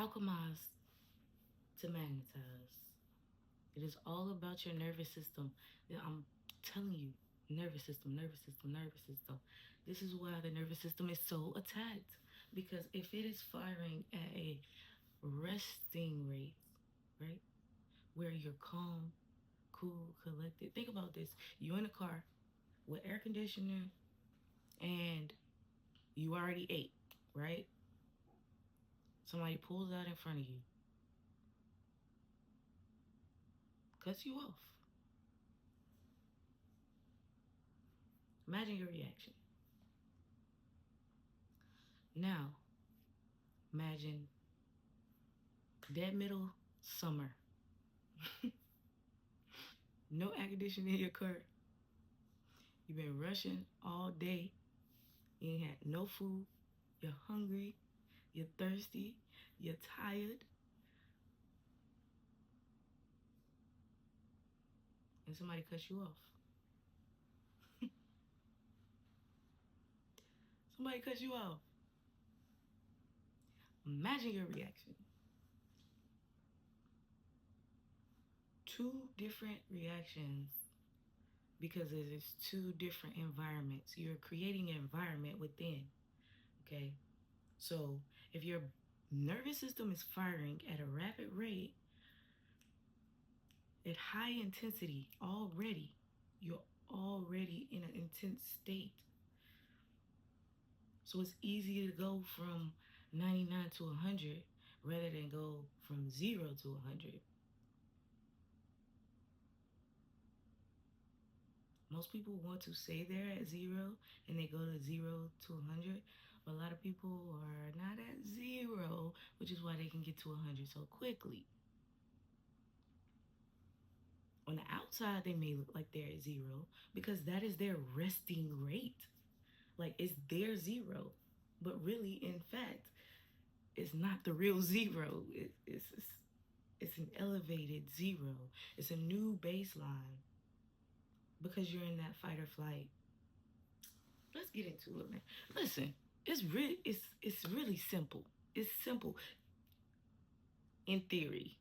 alchemize to magnetize. It is all about your nervous system. Yeah, I'm telling you, nervous system, nervous system, nervous system. This is why the nervous system is so attacked. Because if it is firing at a resting rate, right, where you're calm, cool, collected. Think about this. You're in a car with air conditioning and you already ate, right? Somebody pulls out in front of you, cuts you off. Imagine your reaction. Now, imagine dead middle summer. No air conditioning in your car. You've been rushing all day. You ain't had no food. You're hungry. You're thirsty. You're tired. And somebody cuts you off. Somebody cuts you off. Imagine your reaction. Two different reactions because there's two different environments. You're creating an environment within. Okay? So if your nervous system is firing at a rapid rate, at high intensity already, you're already in an intense state. So it's easy to go from 99 to 100 rather than go from 0 to 100. Most people want to say they're at 0 and they go to 0 to 100, but a lot of people are not at 0, which is why they can get to 100 so quickly. On the outside, they may look like they're at 0 because that is their resting rate. Like it's their 0, but really, in fact, it's not the real 0. It's an elevated 0. It's a new baseline because you're in that fight or flight. Let's get into it, man. Listen, it's really simple. It's simple in theory.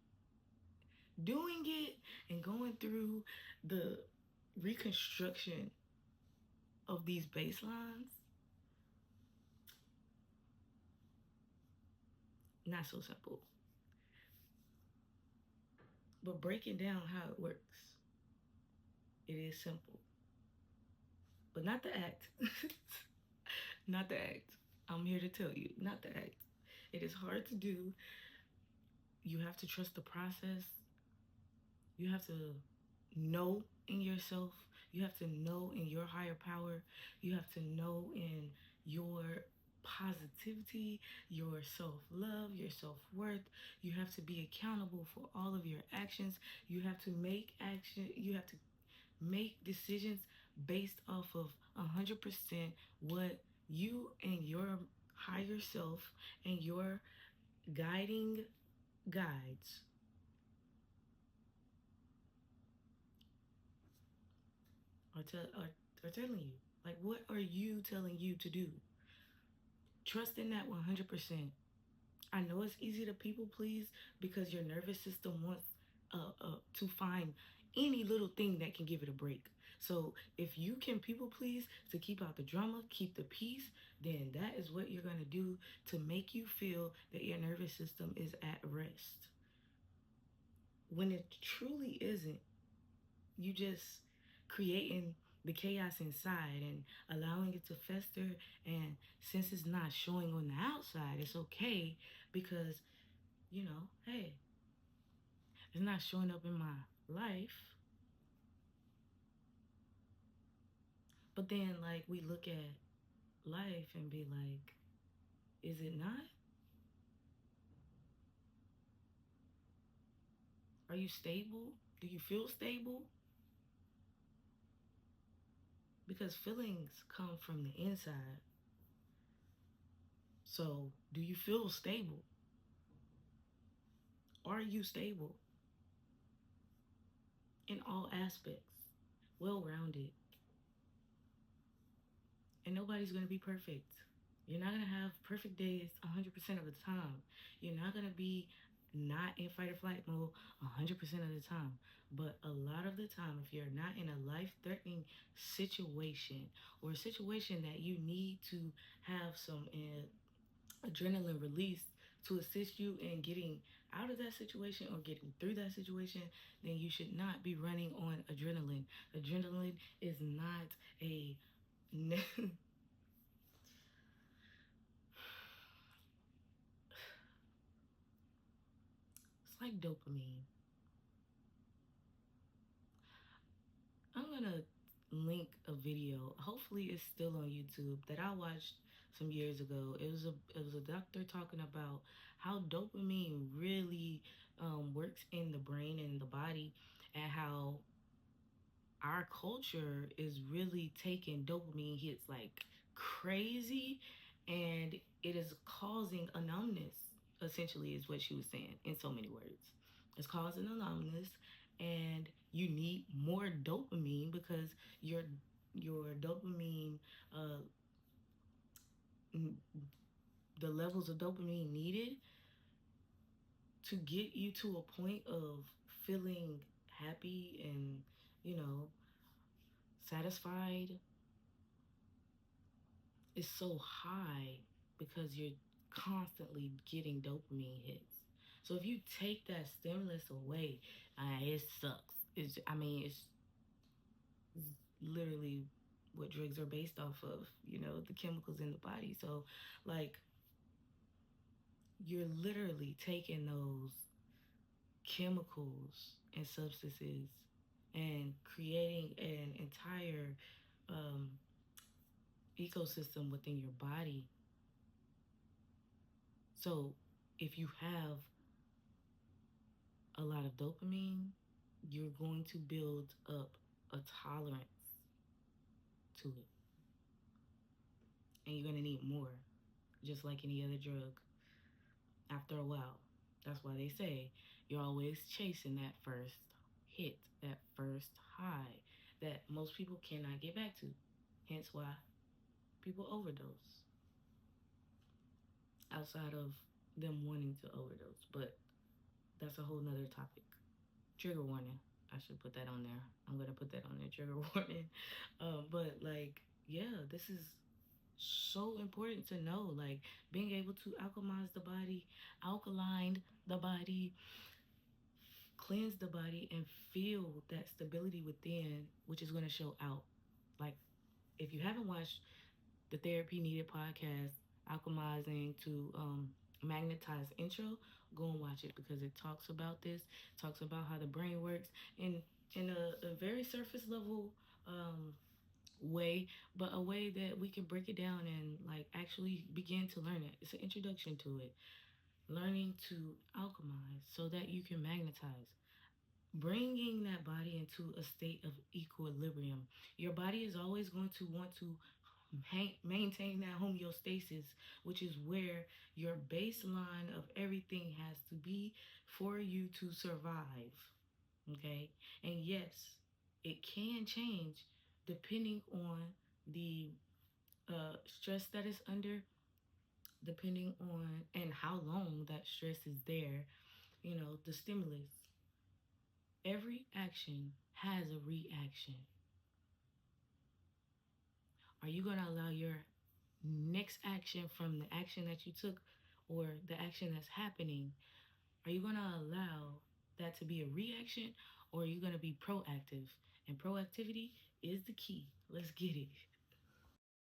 Doing it and going through the reconstruction of these baselines, not so simple. But breaking down how it works, it is simple. But not the act. Not the act. I'm here to tell you, not the act. It is hard to do. You have to trust the process. You have to know in yourself. You have to know in your higher power. You have to know in your positivity, your self-love, your self-worth. You have to be accountable for all of your actions. You have to make action. You have to make decisions based off of 100% what you and your higher self and your guiding guides are telling you. Like, what are you telling you to do? Trust in that 100%. I know it's easy to people please because your nervous system wants to find any little thing that can give it a break. So if you can people please to keep out the drama, keep the peace, then that is what you're going to do to make you feel that your nervous system is at rest. When it truly isn't, you just creating the chaos inside and allowing it to fester. And since it's not showing on the outside, it's okay because, hey, it's not showing up in my life. But then, like, we look at life and be like, is it not? Are you stable? Do you feel stable? Because feelings come from the inside. So, do you feel stable? Are you stable? In all aspects, well rounded. And nobody's going to be perfect. You're not gonna have perfect days 100% of the time. You're not gonna be not in fight or flight mode 100% of the time. But a lot of the time, if you're not in a life threatening situation or a situation that you need to have some adrenaline release to assist you in getting out of that situation or getting through that situation, then you should not be running on adrenaline. Adrenaline is not a it's like dopamine. I'm gonna link a video. Hopefully, it's still on YouTube that I watched some years ago. It was a doctor talking about how dopamine really works in the brain and the body, and how our culture is really taking dopamine hits like crazy, and it is causing a numbness. Essentially, is what she was saying in so many words. It's causing a numbness, and you need more dopamine because your dopamine, uh, the levels of dopamine needed to get you to a point of feeling happy and you know satisfied is so high because you're constantly getting dopamine hits. So if you take that stimulus away, it sucks. It's literally what drugs are based off of, the chemicals in the body. So, like, you're literally taking those chemicals and substances and creating an entire um, ecosystem within your body. So, if you have a lot of dopamine, you're going to build up a tolerance to it. And you're going to need more, just like any other drug, after a while. That's why they say you're always chasing that first hit, that first high that most people cannot get back to. Hence why people overdose outside of them wanting to overdose. But that's a whole nother topic. Trigger warning. I should put that on there. I'm gonna put that on there. Trigger warning. But like, yeah, this is so important to know. Like being able to alkaline the body, cleanse the body, and feel that stability within, which is gonna show out. Like if you haven't watched the Therapy Needed podcast, Alchemizing to Magnetize intro, go and watch it because it talks about this, talks about how the brain works in a very surface level way, but a way that we can break it down and like actually begin to learn it. It's an introduction to it. Learning to alchemize so that you can magnetize. Bringing that body into a state of equilibrium. Your body is always going to want to maintain that homeostasis, which is where your baseline of everything has to be for you to survive. Okay? And yes, it can change depending on the stress that is under, depending on and how long that stress is there, the stimulus. Every action has a reaction. Are you going to allow your next action from the action that you took or the action that's happening, are you going to allow that to be a reaction or are you going to be proactive? And proactivity is the key. Let's get it.